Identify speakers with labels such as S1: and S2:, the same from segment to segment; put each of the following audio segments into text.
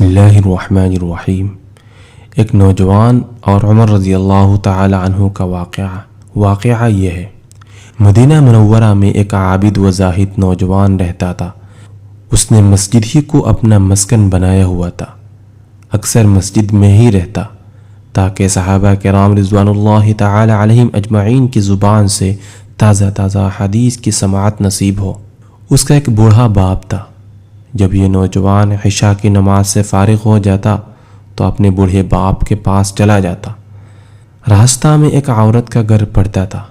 S1: بسم اللہ الرحمن الرحیم۔ ایک نوجوان اور عمر رضی اللہ تعالی عنہ کا واقعہ یہ ہے۔ مدینہ منورہ میں ایک عابد و زاہد نوجوان رہتا تھا۔ اس نے مسجد ہی کو اپنا مسکن بنایا ہوا تھا۔ اکثر مسجد میں ہی رہتا تاکہ صحابہ کرام رضوان اللہ تعالی علیہم اجمعین کی زبان سے تازہ حدیث کی سماعت نصیب ہو۔ اس کا ایک بوڑھا باپ تھا۔ جب یہ نوجوان عشاء کی نماز سے فارغ ہو جاتا تو اپنے بوڑھے باپ کے پاس چلا جاتا۔ راستہ میں ایک عورت کا گھر پڑتا تھا۔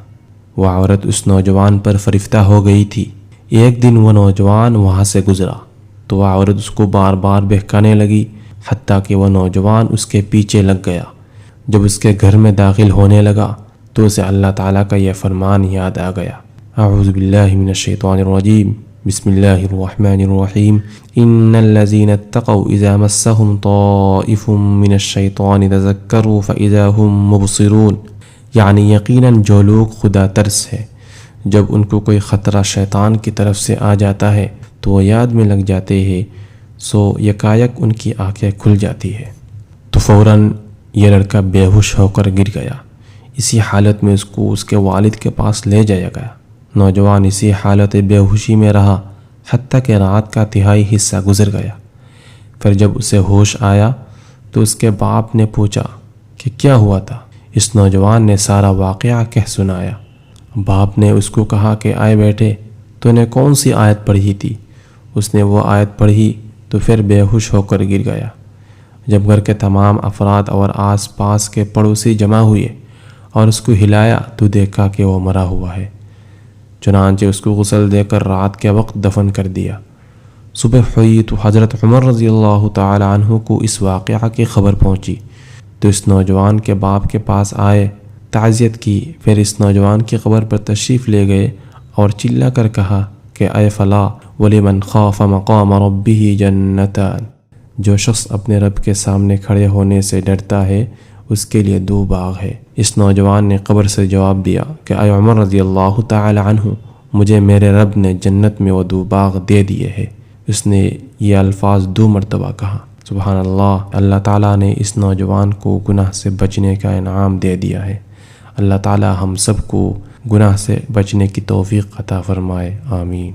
S1: وہ عورت اس نوجوان پر فرفتہ ہو گئی تھی۔ ایک دن وہ نوجوان وہاں سے گزرا تو وہ عورت اس کو بار بار بہکانے لگی، حتیٰ کہ وہ نوجوان اس کے پیچھے لگ گیا۔ جب اس کے گھر میں داخل ہونے لگا تو اسے اللہ تعالیٰ کا یہ فرمان یاد آ گیا۔ اعوذ باللہ من الشیطان الرجیم، بسم اللہ الرحمن الرحیم۔ ان الذین اتقوا اذا مسهم طائف من الشیطان تذکروا فاذا هم مبصرون، یعنی یقیناً جو لوگ خدا ترس ہے، جب ان کو کوئی خطرہ شیطان کی طرف سے آ جاتا ہے تو وہ یاد میں لگ جاتے ہیں، سو یکایک ان کی آنکھیں کھل جاتی ہے۔ تو فوراً یہ لڑکا بے ہوش ہو کر گر گیا۔ اسی حالت میں اس کو اس کے والد کے پاس لے جایا گیا۔ نوجوان اسی حالت بے ہوشی میں رہا حتیٰ کہ رات کا تہائی حصہ گزر گیا۔ پھر جب اسے ہوش آیا تو اس کے باپ نے پوچھا کہ کیا ہوا تھا۔ اس نوجوان نے سارا واقعہ کہہ سنایا۔ باپ نے اس کو کہا کہ آئے بیٹے، تو نے کون سی آیت پڑھی تھی؟ اس نے وہ آیت پڑھی تو پھر بے ہوش ہو کر گر گیا۔ جب گھر کے تمام افراد اور آس پاس کے پڑوسی جمع ہوئے اور اس کو ہلایا تو دیکھا کہ وہ مرا ہوا ہے۔ چنانچہ اس کو غسل دے کر رات کے وقت دفن کر دیا۔ صبح ہوئی تو حضرت عمر رضی اللہ تعالی عنہ کو اس واقعہ کی خبر پہنچی تو اس نوجوان کے باپ کے پاس آئے، تعزیت کی، پھر اس نوجوان کی قبر پر تشریف لے گئے اور چلا کر کہا کہ اے فلاں وَلِمَنْ خَافَ مَقَامَ رَبِّهِ جَنَّتَانِ، جو شخص اپنے رب کے سامنے کھڑے ہونے سے ڈرتا ہے اس کے لیے 2 باغ ہے۔ اس نوجوان نے قبر سے جواب دیا کہ اے عمر رضی اللہ تعالی عنہ، مجھے میرے رب نے جنت میں وہ 2 باغ دے دیے ہیں۔ اس نے یہ الفاظ 2 مرتبہ کہا۔ سبحان اللہ، اللہ تعالیٰ نے اس نوجوان کو گناہ سے بچنے کا انعام دے دیا ہے۔ اللہ تعالیٰ ہم سب کو گناہ سے بچنے کی توفیق عطا فرمائے، آمین۔